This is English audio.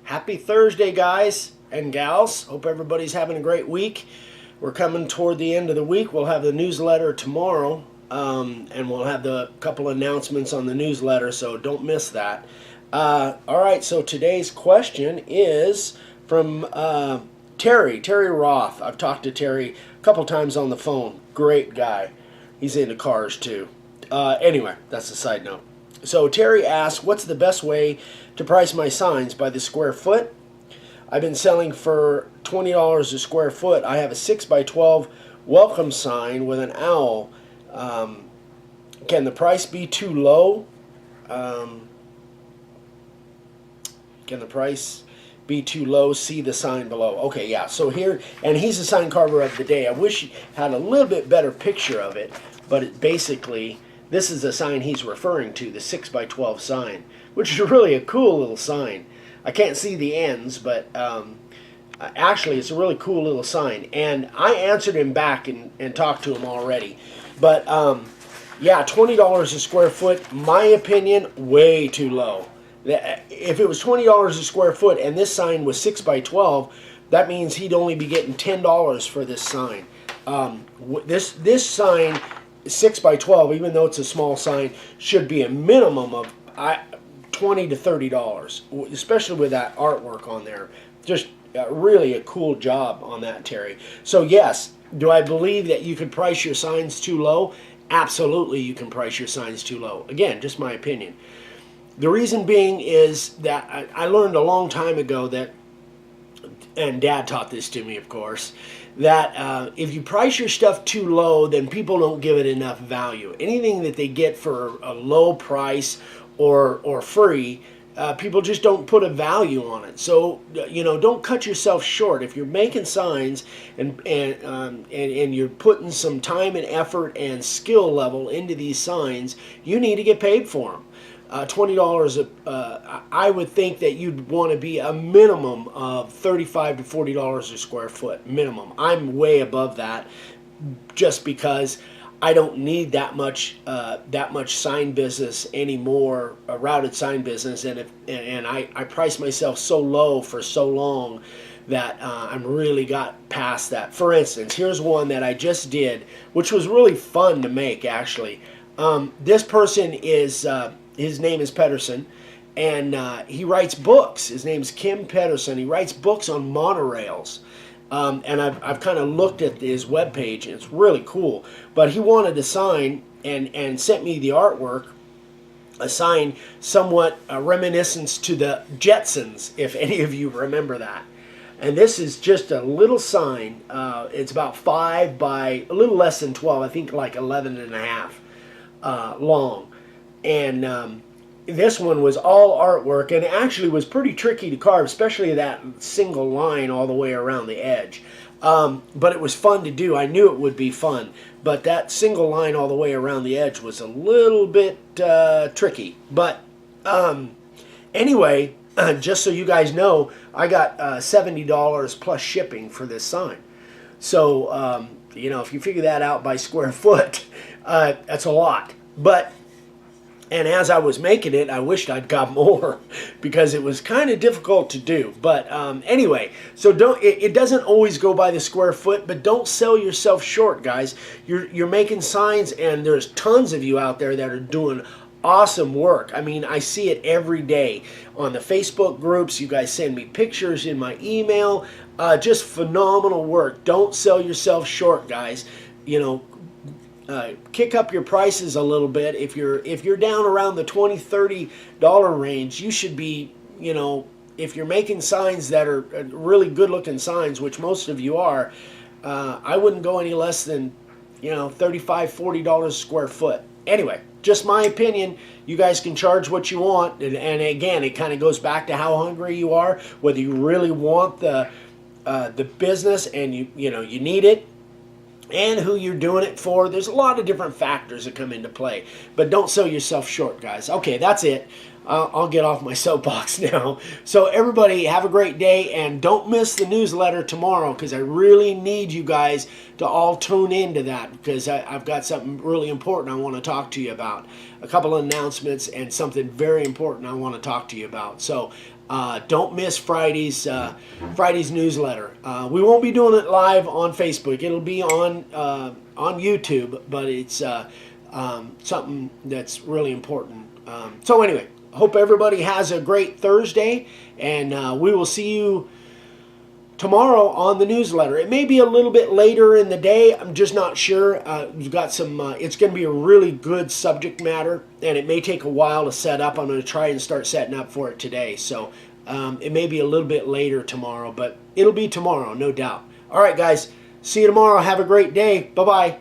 Happy Thursday, guys and gals. Hope everybody's having a great week. We're coming toward the end of the week. We'll have the newsletter tomorrow, and we'll have the couple announcements on the newsletter, so don't miss that. All right, so today's question is from Terry Roth. I've talked to Terry a couple times on the phone. Great guy. He's into cars, too. Anyway, that's a side note. So Terry asks, what's the best way to price my signs? By the square foot? I've been selling for $20 a square foot. I have a 6x12 welcome sign with an owl. Can the price be too low? Can the price be too low? See the sign below. Okay, yeah. So here, and he's a sign carver of the day. I wish he had a little bit better picture of it, but it basically, this is the sign he's referring to, the 6x12 sign, which is really a cool little sign. I can't see the ends, but actually it's a really cool little sign. And I answered him back and talked to him already. But yeah, $20 a square foot, my opinion, way too low. If it was $20 a square foot and this sign was 6x12, that means he'd only be getting $10 for this sign. This sign, 6x12, even though it's a small sign, should be a minimum of $20 to $30, especially with that artwork on there. Just really a cool job on that, Terry. So yes, do I believe that you could price your signs too low? Absolutely, you can price your signs too low. Again, just my opinion. The reason being is that I learned a long time ago that, and Dad taught this to me, of course, that if you price your stuff too low, then people don't give it enough value. Anything that they get for a low price or free, people just don't put a value on it. So, don't cut yourself short. If you're making signs and you're putting some time and effort and skill level into these signs, you need to get paid for them. $20, I would think that you'd want to be a minimum of $35 to $40 a square foot, minimum. I'm way above that just because I don't need that much sign business anymore, a routed sign business, and I price myself so low for so long that I'm really got past that. For instance, here's one that I just did, which was really fun to make, actually. This person is... his name is Pedersen, and he writes books. His name's Kim Pedersen. He writes books on monorails. And I've kind of looked at his webpage, and it's really cool. But he wanted a sign and sent me the artwork, a sign somewhat reminiscent to the Jetsons, if any of you remember that. And this is just a little sign. It's about 5 by a little less than 12, I think like 11 and a half long. And this one was all artwork, and it actually was pretty tricky to carve, especially that single line all the way around the edge. But it was fun to do. I knew it would be fun, but that single line all the way around the edge was a little bit tricky. But anyway, just so you guys know, I got $70 plus shipping for this sign. So, if you figure that out by square foot, that's a lot. And as I was making it, I wished I'd got more because it was kind of difficult to do. But anyway, so it doesn't always go by the square foot, but don't sell yourself short, guys. You're making signs, and there's tons of you out there that are doing awesome work. I mean, I see it every day on the Facebook groups. You guys send me pictures in my email. Just phenomenal work. Don't sell yourself short, guys. Kick up your prices a little bit. If you're down around the $20, $30 range, you should be, if you're making signs that are really good looking signs, which most of you are, I wouldn't go any less than, $35, $40 a square foot. Anyway, just my opinion. You guys can charge what you want, and again, it kind of goes back to how hungry you are, whether you really want the business and you need it, and who you're doing it for. There's a lot of different factors that come into play. But don't sell yourself short, guys. Okay, that's it. I'll get off my soapbox now. So everybody, have a great day, and don't miss the newsletter tomorrow, because I really need you guys to all tune into that, because I've got something really important I want to talk to you about. A couple of announcements and something very important I want to talk to you about. So Don't miss Friday's newsletter. We won't be doing it live on Facebook. It'll be on YouTube, but it's something that's really important. So anyway, hope everybody has a great Thursday, and we will see you tomorrow on the newsletter. It may be a little bit later in the day. I'm just not sure. We've got some. It's going to be a really good subject matter, and it may take a while to set up. I'm going to try and start setting up for it today. So it may be a little bit later tomorrow, but it'll be tomorrow, no doubt. All right, guys. See you tomorrow. Have a great day. Bye-bye.